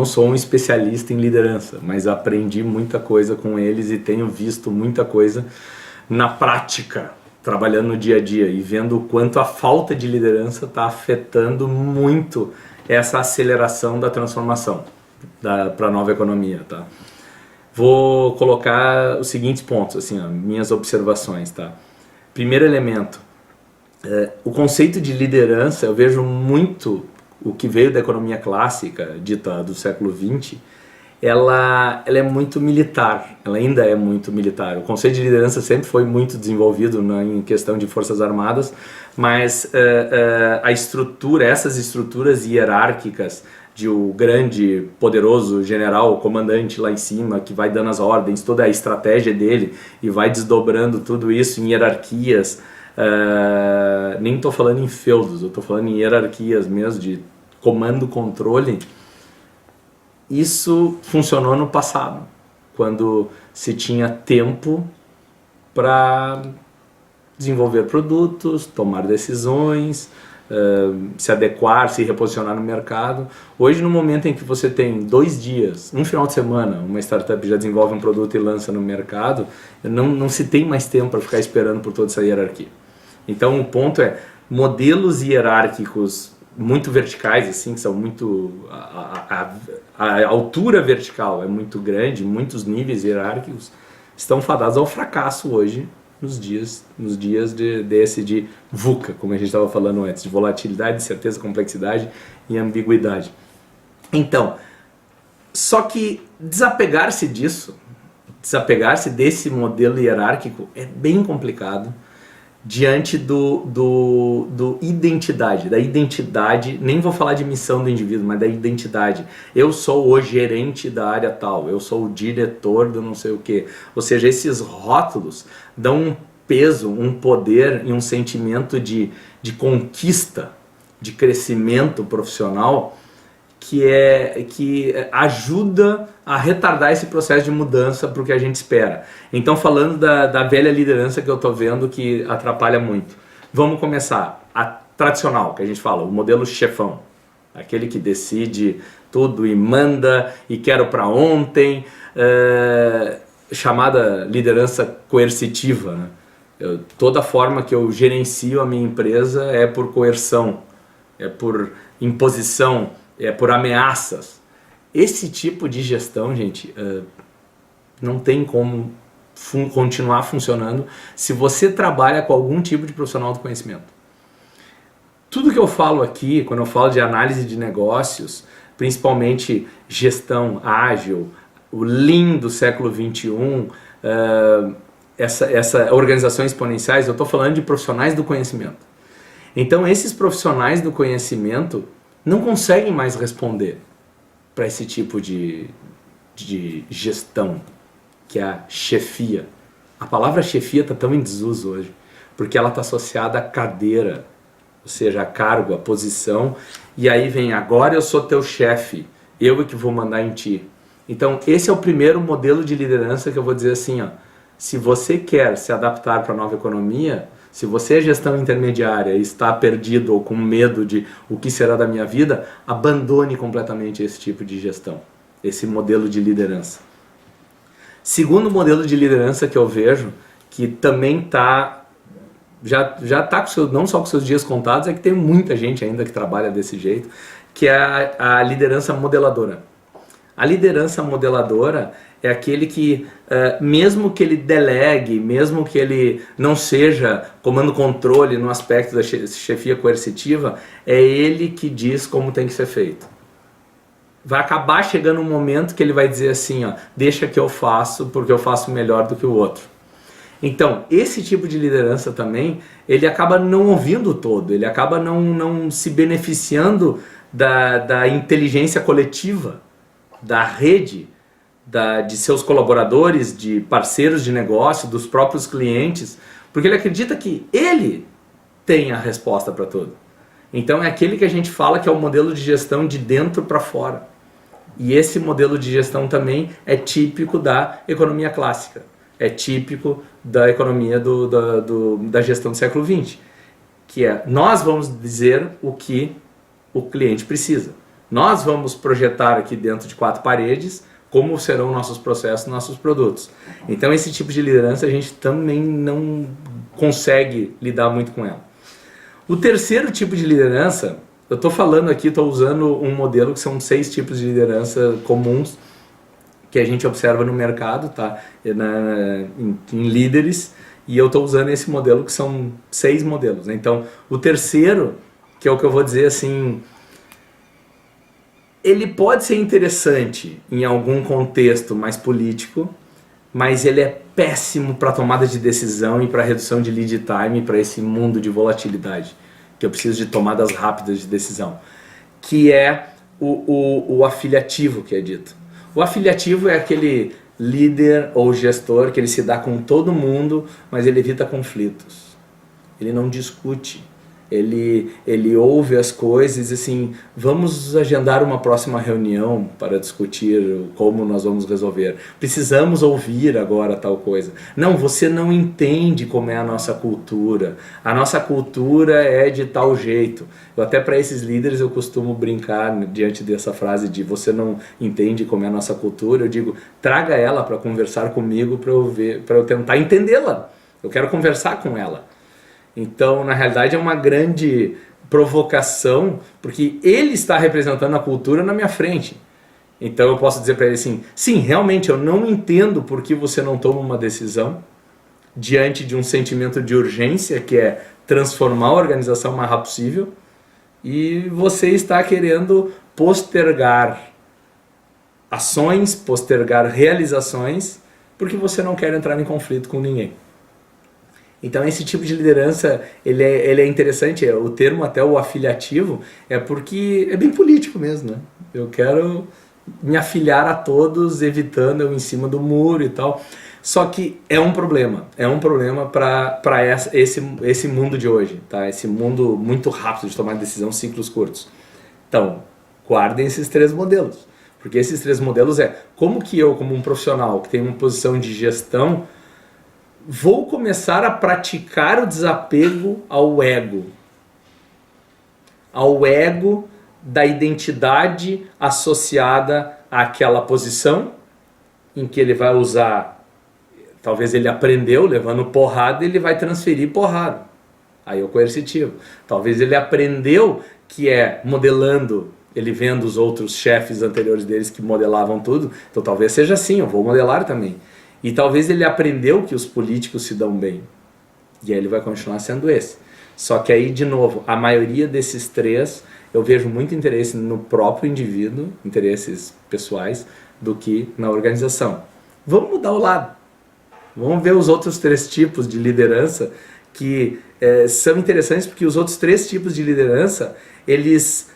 não sou um especialista em liderança, mas aprendi muita coisa com eles e tenho visto muita coisa na prática, trabalhando no dia a dia e vendo o quanto a falta de liderança está afetando muito essa aceleração da transformação para a nova economia, tá? Vou colocar os seguintes pontos, assim, ó, minhas observações, tá? Primeiro elemento, o conceito de liderança, eu vejo muito o que veio da economia clássica, dita do século XX, ela é muito militar, ela ainda é muito militar. O conceito de liderança sempre foi muito desenvolvido em questão de forças armadas, mas a estrutura, essas estruturas hierárquicas de o grande, poderoso general, comandante lá em cima, que vai dando as ordens, toda a estratégia dele e vai desdobrando tudo isso em hierarquias, nem estou falando em feudos, eu estou falando em hierarquias mesmo, de comando, controle. Isso funcionou no passado, quando se tinha tempo para desenvolver produtos, tomar decisões, se adequar, se reposicionar no mercado. Hoje, no momento em que você tem 2 dias, um final de semana, uma startup já desenvolve um produto e lança no mercado, não se tem mais tempo para ficar esperando por toda essa hierarquia. Então o ponto é, modelos hierárquicos muito verticais, assim, que são muito... A altura vertical é muito grande, muitos níveis hierárquicos estão fadados ao fracasso hoje, nos dias de VUCA, como a gente estava falando antes, de volatilidade, incerteza, complexidade e ambiguidade. Então, só que desapegar-se disso, desapegar-se desse modelo hierárquico é bem complicado diante da identidade, nem vou falar de missão do indivíduo, mas da identidade. Eu sou o gerente da área tal, eu sou o diretor do não sei o quê. Ou seja, esses rótulos dão um peso, um poder e um sentimento de conquista, de crescimento profissional que ajuda a retardar esse processo de mudança para o que a gente espera. Então, falando da velha liderança que eu estou vendo que atrapalha muito. Vamos começar. A tradicional, que a gente fala, o modelo chefão. Aquele que decide tudo e manda e quero para ontem, chamada liderança coercitiva, né? Toda forma que eu gerencio a minha empresa é por coerção, é por imposição, é por ameaças. Esse tipo de gestão, gente, não tem como continuar funcionando se você trabalha com algum tipo de profissional do conhecimento. Tudo que eu falo aqui, quando eu falo de análise de negócios, principalmente gestão ágil, o Lean do século XXI, essa organizações exponenciais, eu estou falando de profissionais do conhecimento. Então, esses profissionais do conhecimento não conseguem mais responder para esse tipo de gestão, que é a chefia. A palavra chefia está tão em desuso hoje, porque ela está associada à cadeira, ou seja, a cargo, a posição, e aí vem, agora eu sou teu chefe, eu é que vou mandar em ti. Então, esse é o primeiro modelo de liderança que eu vou dizer assim, ó, se você quer se adaptar para a nova economia, se você é gestão intermediária e está perdido ou com medo de o que será da minha vida, abandone completamente esse tipo de gestão, esse modelo de liderança. Segundo modelo de liderança que eu vejo, que também está, já está não só com seus dias contados, é que tem muita gente ainda que trabalha desse jeito, que é a liderança modeladora. A liderança modeladora é aquele que, mesmo que ele delegue, mesmo que ele não seja comando-controle no aspecto da chefia coercitiva, é ele que diz como tem que ser feito. Vai acabar chegando um momento que ele vai dizer assim, ó, deixa que eu faço, porque eu faço melhor do que o outro. Então, esse tipo de liderança também, ele acaba não ouvindo o todo, ele acaba não se beneficiando da inteligência coletiva, da rede, de seus colaboradores, de parceiros de negócio, dos próprios clientes, porque ele acredita que ele tem a resposta para tudo. Então é aquele que a gente fala que é o modelo de gestão de dentro para fora. E esse modelo de gestão também é típico da economia clássica, é típico da economia da gestão do século XX, que é, nós vamos dizer o que o cliente precisa. Nós vamos projetar aqui dentro de 4 paredes como serão nossos processos, nossos produtos. Então esse tipo de liderança a gente também não consegue lidar muito com ela. O terceiro tipo de liderança, eu estou falando aqui, estou usando um modelo que são 6 tipos de liderança comuns que a gente observa no mercado, tá? Em líderes, e eu estou usando esse modelo que são 6 modelos. Então, o terceiro, que é o que eu vou dizer assim, ele pode ser interessante em algum contexto mais político, mas ele é péssimo para tomada de decisão e para redução de lead time, para esse mundo de volatilidade, que eu preciso de tomadas rápidas de decisão, que é o afiliativo, que é dito. O afiliativo é aquele líder ou gestor que ele se dá com todo mundo, mas ele evita conflitos. Ele não discute. Ele ouve as coisas e assim, vamos agendar uma próxima reunião para discutir como nós vamos resolver. Precisamos ouvir agora tal coisa. Não, você não entende como é a nossa cultura. A nossa cultura é de tal jeito. Eu até para esses líderes eu costumo brincar diante dessa frase de você não entende como é a nossa cultura. Eu digo, traga ela para conversar comigo para eu tentar entendê-la. Eu quero conversar com ela. Então, na realidade, é uma grande provocação, porque ele está representando a cultura na minha frente. Então, eu posso dizer para ele assim, sim, realmente, eu não entendo por que você não toma uma decisão diante de um sentimento de urgência, que é transformar a organização o mais rápido possível, e você está querendo postergar ações, postergar realizações, porque você não quer entrar em conflito com ninguém. Então esse tipo de liderança, ele é interessante, o termo até o afiliativo, é porque é bem político mesmo, né? Eu quero me afiliar a todos, evitando eu em cima do muro e tal. Só que é um problema para esse mundo de hoje, tá? Esse mundo muito rápido de tomar decisão, ciclos curtos. Então, guardem esses 3 modelos, porque esses 3 modelos como que eu, como um profissional que tem uma posição de gestão, vou começar a praticar o desapego ao ego da identidade associada àquela posição em que ele vai usar, talvez ele aprendeu levando porrada, ele vai transferir porrada, aí é o coercitivo. Talvez ele aprendeu que é modelando, ele vendo os outros chefes anteriores deles que modelavam tudo, então talvez seja assim, eu vou modelar também. E talvez ele aprendeu que os políticos se dão bem. E aí ele vai continuar sendo esse. Só que aí, de novo, a maioria desses 3, eu vejo muito interesse no próprio indivíduo, interesses pessoais, do que na organização. Vamos mudar o lado. Vamos ver os outros 3 tipos de liderança que são interessantes, porque os outros 3 tipos de liderança, eles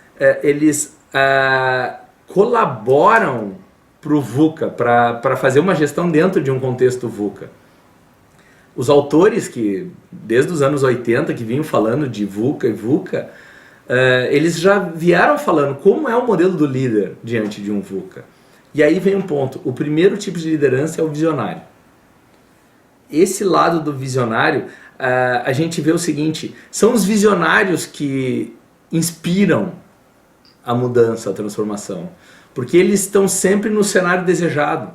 colaboram para o VUCA, para fazer uma gestão dentro de um contexto VUCA. Os autores que, desde os anos 80, que vinham falando de VUCA e VUCA, eles já vieram falando como é o modelo do líder diante de um VUCA. E aí vem um ponto, o primeiro tipo de liderança é o visionário. Esse lado do visionário, a gente vê o seguinte, são os visionários que inspiram a mudança, a transformação. Porque eles estão sempre no cenário desejado.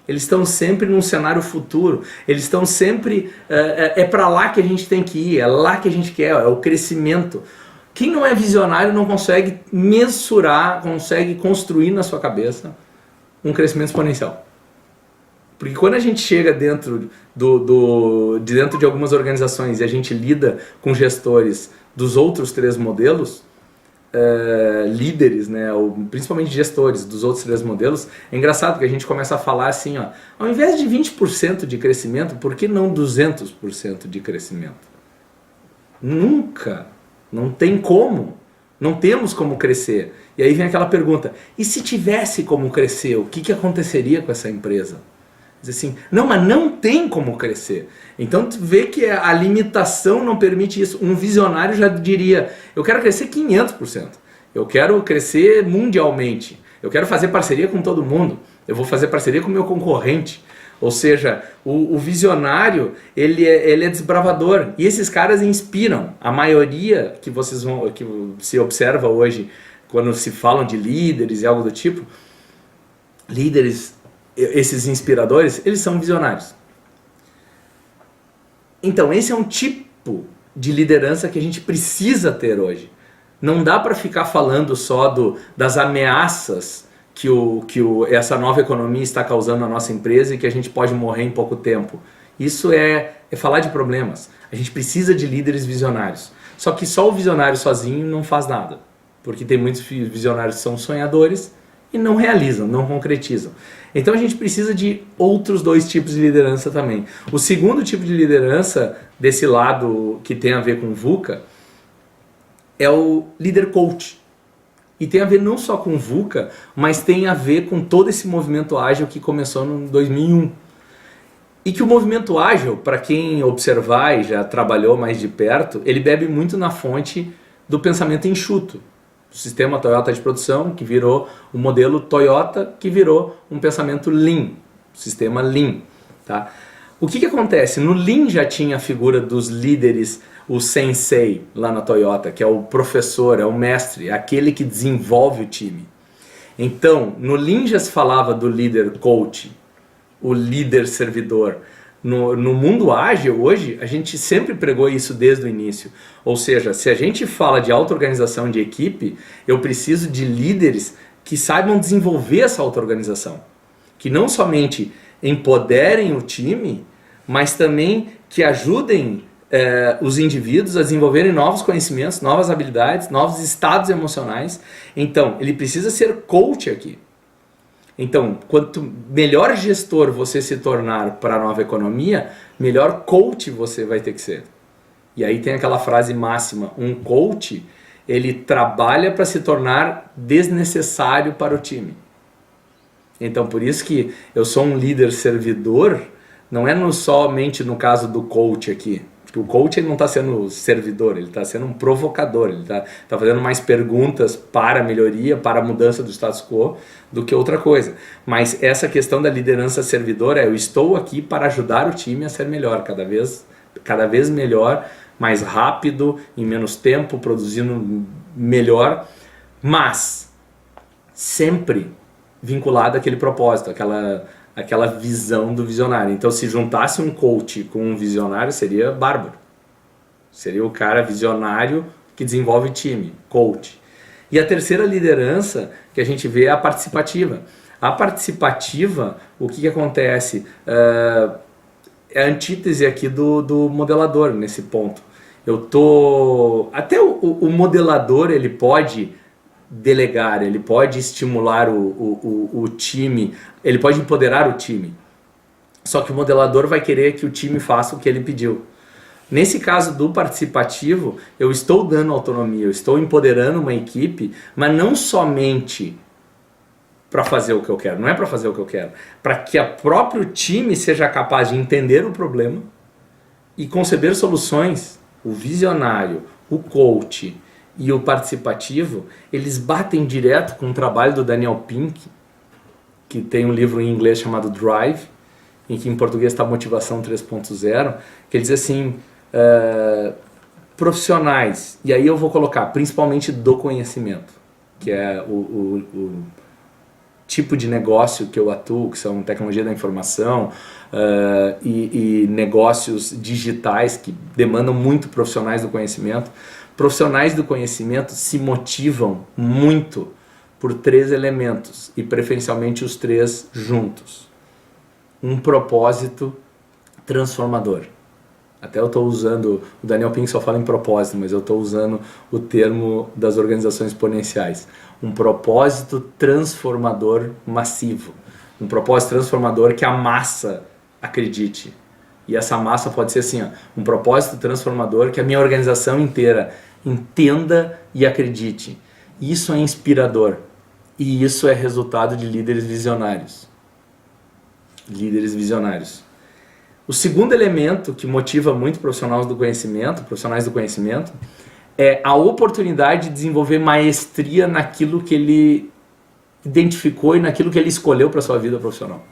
Eles estão sempre num cenário futuro. Eles estão sempre... É para lá que a gente tem que ir. É lá que a gente quer. É o crescimento. Quem não é visionário não consegue mensurar, consegue construir na sua cabeça um crescimento exponencial. Porque quando a gente chega dentro dentro de algumas organizações e a gente lida com gestores dos outros 3 modelos, líderes, né, ou principalmente gestores dos outros 3 modelos, é engraçado que a gente começa a falar assim, ó, ao invés de 20% de crescimento, por que não 200% de crescimento? Nunca, não tem como, não temos como crescer. E aí vem aquela pergunta, e se tivesse como crescer, o que aconteceria com essa empresa? Diz assim, não, mas não tem como crescer. Então tu vê que a limitação não permite isso. Um visionário já diria, eu quero crescer 500%, eu quero crescer mundialmente, eu quero fazer parceria com todo mundo, eu vou fazer parceria com o meu concorrente. Ou seja, o visionário, ele é desbravador, e esses caras inspiram. A maioria que se observa hoje quando se falam de líderes e algo do tipo, líderes, esses inspiradores, eles são visionários. Então, esse é um tipo de liderança que a gente precisa ter hoje. Não dá para ficar falando só das ameaças que essa nova economia está causando na nossa empresa e que a gente pode morrer em pouco tempo. Isso é falar de problemas. A gente precisa de líderes visionários. Só que só o visionário sozinho não faz nada. Porque tem muitos visionários que são sonhadores e não realizam, não concretizam. Então a gente precisa de outros dois tipos de liderança também. O segundo tipo de liderança, desse lado que tem a ver com VUCA, é o líder coach. E tem a ver não só com VUCA, mas tem a ver com todo esse movimento ágil que começou em 2001. E que o movimento ágil, para quem observar e já trabalhou mais de perto, ele bebe muito na fonte do pensamento enxuto. O sistema Toyota de produção, que virou o modelo Toyota, que virou um pensamento Lean, o sistema Lean. Tá? O que acontece? No Lean já tinha a figura dos líderes, o sensei lá na Toyota, que é o professor, é o mestre, é aquele que desenvolve o time. Então, no Lean já se falava do líder coach, o líder servidor. No mundo ágil hoje, a gente sempre pregou isso desde o início. Ou seja, se a gente fala de auto-organização de equipe, eu preciso de líderes que saibam desenvolver essa auto-organização. Que não somente empoderem o time, mas também que ajudem os indivíduos a desenvolverem novos conhecimentos, novas habilidades, novos estados emocionais. Então, ele precisa ser coach aqui. Então, quanto melhor gestor você se tornar para a nova economia, melhor coach você vai ter que ser. E aí tem aquela frase máxima, um coach, ele trabalha para se tornar desnecessário para o time. Então, por isso que eu sou um líder servidor, não é somente no caso do coach aqui. Porque o coach ele não está sendo servidor, ele está sendo um provocador, ele está fazendo mais perguntas para a melhoria, para a mudança do status quo, do que outra coisa. Mas essa questão da liderança servidora eu estou aqui para ajudar o time a ser melhor, cada vez melhor, mais rápido, em menos tempo, produzindo melhor, mas sempre vinculado àquele propósito, aquela visão do visionário. Então, se juntasse um coach com um visionário, seria bárbaro. Seria o cara visionário que desenvolve time, coach. E a terceira liderança que a gente vê é a participativa. A participativa, o que acontece? É a antítese aqui do modelador nesse ponto. Até o modelador ele pode delegar, ele pode estimular o time, ele pode empoderar o time. Só que o modelador vai querer que o time faça o que ele pediu. Nesse caso do participativo, eu estou dando autonomia, eu estou empoderando uma equipe, mas não somente para fazer o que eu quero, não é para fazer o que eu quero, para que o próprio time seja capaz de entender o problema e conceber soluções. O visionário, o coach e o participativo, eles batem direto com o trabalho do Daniel Pink, que tem um livro em inglês chamado Drive, em que em português está Motivação 3.0, que ele diz assim, profissionais, e aí eu vou colocar principalmente do conhecimento, que é o tipo de negócio que eu atuo, que são tecnologia da informação e negócios digitais que demandam muito profissionais do conhecimento. Profissionais do conhecimento se motivam muito por 3 elementos, e preferencialmente os 3 juntos. Um propósito transformador. Até eu estou usando, o Daniel Pink só fala em propósito, mas eu estou usando o termo das organizações exponenciais. Um propósito transformador massivo. Um propósito transformador que a massa acredite. E essa massa pode ser assim, um propósito transformador que a minha organização inteira entenda e acredite. Isso é inspirador. E isso é resultado de líderes visionários. Líderes visionários. O segundo elemento que motiva muito profissionais do conhecimento, é a oportunidade de desenvolver maestria naquilo que ele identificou e naquilo que ele escolheu para a sua vida profissional.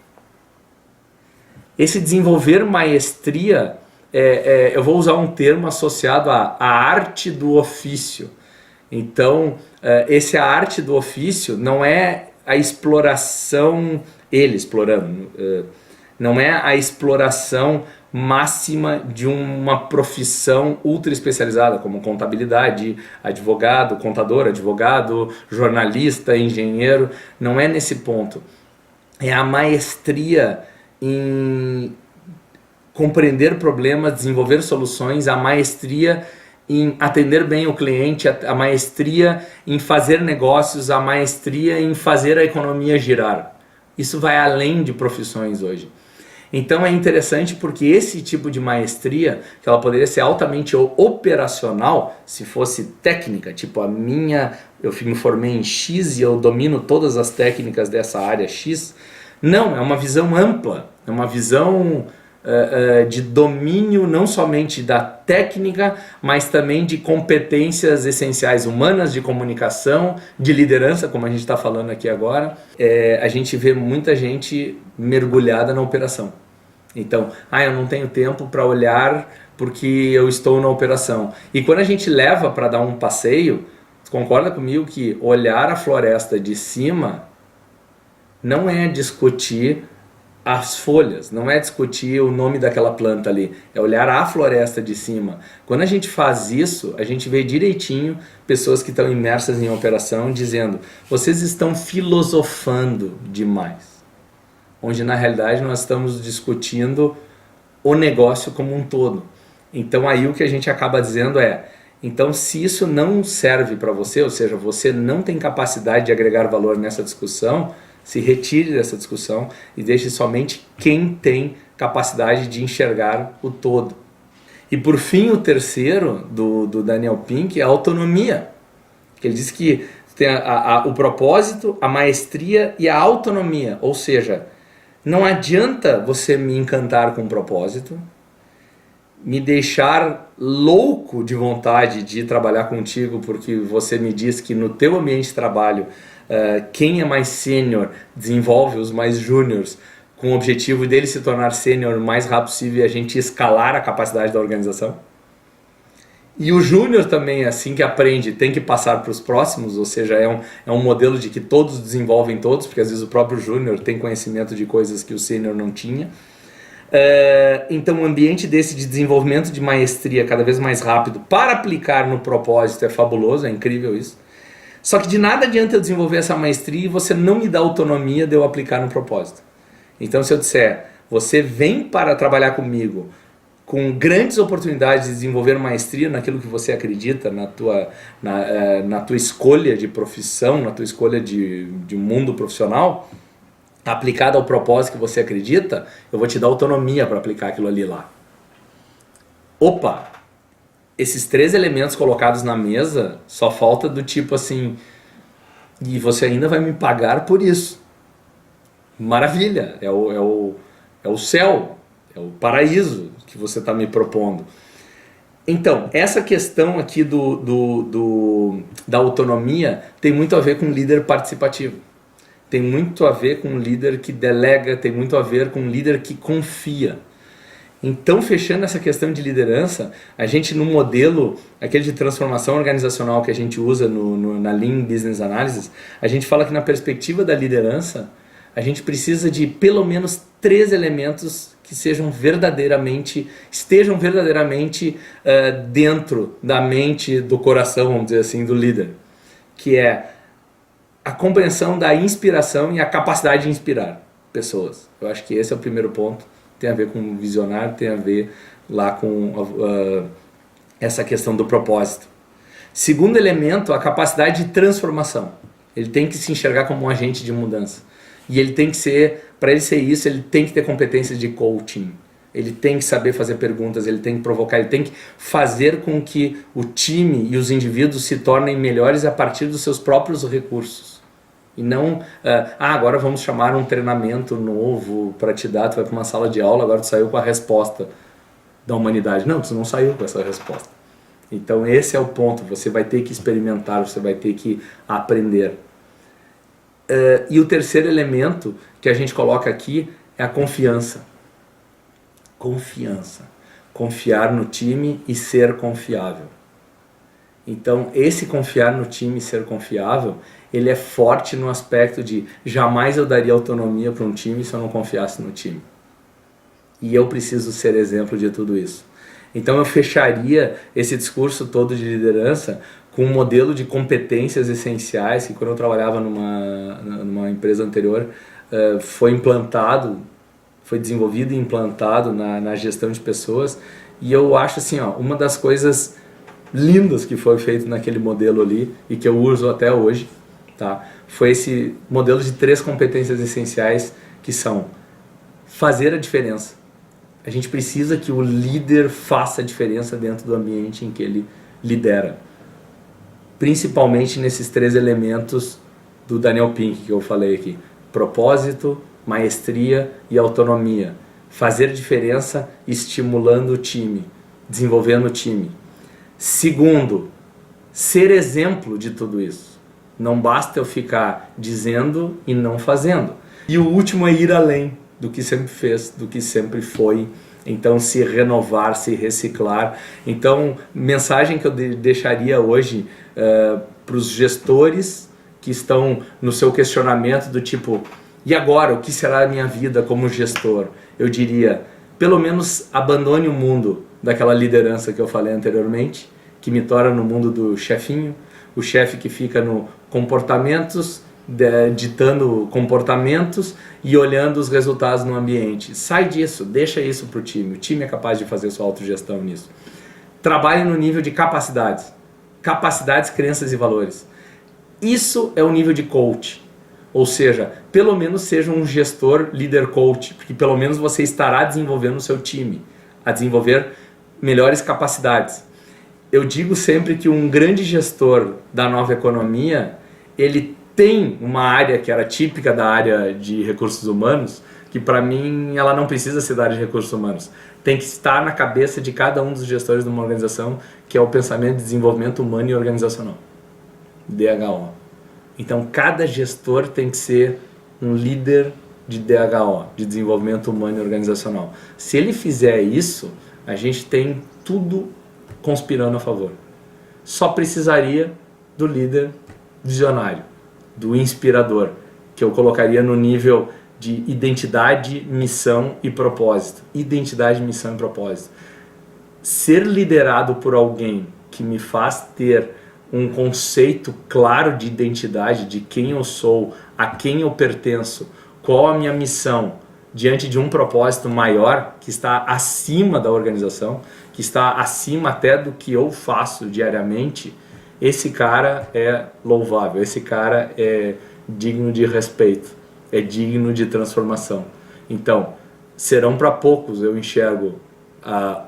Esse desenvolver maestria, eu vou usar um termo associado à arte do ofício. Então, essa é a arte do ofício, não é a exploração, ele explorando, não é a exploração máxima de uma profissão ultra especializada, como contabilidade, advogado, contador, advogado, jornalista, engenheiro, não é nesse ponto. É a maestria em compreender problemas, desenvolver soluções, a maestria em atender bem o cliente, a maestria em fazer negócios, a maestria em fazer a economia girar. Isso vai além de profissões hoje. Então é interessante porque esse tipo de maestria, que ela poderia ser altamente operacional, se fosse técnica, tipo a minha, eu me formei em X e eu domino todas as técnicas dessa área X. Não, é uma visão ampla, é uma visão de domínio não somente da técnica, mas também de competências essenciais humanas, de comunicação, de liderança, como a gente está falando aqui agora. A gente vê muita gente mergulhada na operação. Então, eu não tenho tempo para olhar porque eu estou na operação. E quando a gente leva para dar um passeio, concorda comigo que olhar a floresta de cima não é discutir as folhas, não é discutir o nome daquela planta ali, é olhar a floresta de cima. Quando a gente faz isso, a gente vê direitinho pessoas que estão imersas em operação dizendo: vocês estão filosofando demais, onde na realidade nós estamos discutindo o negócio como um todo. Então aí o que a gente acaba dizendo é: então se isso não serve para você, ou seja, você não tem capacidade de agregar valor nessa discussão, se retire dessa discussão e deixe somente quem tem capacidade de enxergar o todo. E por fim, o terceiro do Daniel Pink é a autonomia. Que ele diz que tem o propósito, a maestria e a autonomia. Ou seja, não adianta você me encantar com um propósito, me deixar louco de vontade de trabalhar contigo porque você me diz que no teu ambiente de trabalho quem é mais sênior desenvolve os mais júniores com o objetivo dele se tornar sênior o mais rápido possível e a gente escalar a capacidade da organização. E o júnior também, assim que aprende, tem que passar para os próximos, ou seja, é um modelo de que todos desenvolvem todos, porque às vezes o próprio júnior tem conhecimento de coisas que o sênior não tinha. Então um ambiente desse de desenvolvimento de maestria cada vez mais rápido para aplicar no propósito é fabuloso, é incrível isso. Só que de nada adianta eu desenvolver essa maestria e você não me dá autonomia de eu aplicar no propósito. Então se eu disser, você vem para trabalhar comigo com grandes oportunidades de desenvolver maestria naquilo que você acredita, na tua escolha de profissão, na tua escolha de mundo profissional, aplicada ao propósito que você acredita, eu vou te dar autonomia para aplicar aquilo ali lá. Opa! Esses três elementos colocados na mesa, só falta do tipo assim, e você ainda vai me pagar por isso. Maravilha, é o céu, é o paraíso que você está me propondo. Então, essa questão aqui da autonomia tem muito a ver com líder participativo. Tem muito a ver com um líder que delega, tem muito a ver com um líder que confia. Então, fechando essa questão de liderança, a gente no modelo, aquele de transformação organizacional que a gente usa na Lean Business Analysis, a gente fala que na perspectiva da liderança, a gente precisa de pelo menos 3 elementos que estejam verdadeiramente dentro da mente, do coração, vamos dizer assim, do líder. Que é a compreensão da inspiração e a capacidade de inspirar pessoas. Eu acho que esse é o primeiro ponto. Tem a ver com visionário, tem a ver lá com essa questão do propósito. Segundo elemento, a capacidade de transformação. Ele tem que se enxergar como um agente de mudança. E ele tem que ser, para ele ser isso, ele tem que ter competências de coaching. Ele tem que saber fazer perguntas, ele tem que provocar, ele tem que fazer com que o time e os indivíduos se tornem melhores a partir dos seus próprios recursos. E não, agora vamos chamar um treinamento novo para te dar, tu vai para uma sala de aula, agora tu saiu com a resposta da humanidade. Não, tu não saiu com essa resposta. Então esse é o ponto, você vai ter que experimentar, você vai ter que aprender. E o terceiro elemento que a gente coloca aqui é a confiança. Confiança. Confiar no time e ser confiável. Então, esse confiar no time e ser confiável, ele é forte no aspecto de jamais eu daria autonomia para um time se eu não confiasse no time. E eu preciso ser exemplo de tudo isso. Então eu fecharia esse discurso todo de liderança com um modelo de competências essenciais que quando eu trabalhava numa empresa anterior foi implantado, foi desenvolvido e implantado na gestão de pessoas. E eu acho assim, uma das coisas lindas que foi feito naquele modelo ali e que eu uso até hoje, tá? Foi esse modelo de 3 competências essenciais que são fazer a diferença. A gente precisa que o líder faça a diferença dentro do ambiente em que ele lidera. Principalmente nesses 3 elementos do Daniel Pink que eu falei aqui. Propósito, maestria e autonomia. Fazer diferença estimulando o time, desenvolvendo o time. Segundo, ser exemplo de tudo isso. Não basta eu ficar dizendo e não fazendo. E o último é ir além do que sempre fez, do que sempre foi. Então, se renovar, se reciclar. Então, mensagem que eu deixaria hoje para os gestores que estão no seu questionamento do tipo, e agora, o que será a minha vida como gestor? Eu diria, pelo menos abandone o mundo daquela liderança que eu falei anteriormente, que me torna no mundo do chefinho, o chefe que fica no comportamentos, ditando comportamentos e olhando os resultados no ambiente. Sai disso, deixa isso para o time é capaz de fazer sua autogestão nisso. Trabalhe no nível de capacidades, crenças e valores. Isso é o nível de coach, ou seja, pelo menos seja um gestor líder coach, porque pelo menos você estará desenvolvendo o seu time, a desenvolver melhores capacidades. Eu digo sempre que um grande gestor da nova economia, ele tem uma área que era típica da área de recursos humanos, que para mim ela não precisa ser da área de recursos humanos. Tem que estar na cabeça de cada um dos gestores de uma organização, que é o pensamento de desenvolvimento humano e organizacional, DHO. Então cada gestor tem que ser um líder de DHO, de desenvolvimento humano e organizacional. Se ele fizer isso, a gente tem tudo conspirando a favor. Só precisaria do líder visionário, do inspirador, que eu colocaria no nível de identidade, missão e propósito. Identidade, missão e propósito. Ser liderado por alguém que me faz ter um conceito claro de identidade, de quem eu sou, a quem eu pertenço, qual a minha missão, diante de um propósito maior, que está acima da organização, que está acima até do que eu faço diariamente, esse cara é louvável, esse cara é digno de respeito, é digno de transformação. Então, serão para poucos, eu enxergo,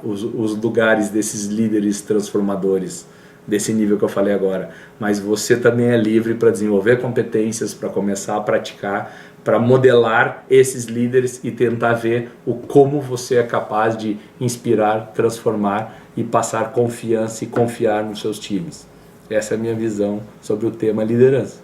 os lugares desses líderes transformadores, desse nível que eu falei agora. Mas você também é livre para desenvolver competências, para começar a praticar, para modelar esses líderes e tentar ver como você é capaz de inspirar, transformar e passar confiança e confiar nos seus times. Essa é a minha visão sobre o tema liderança.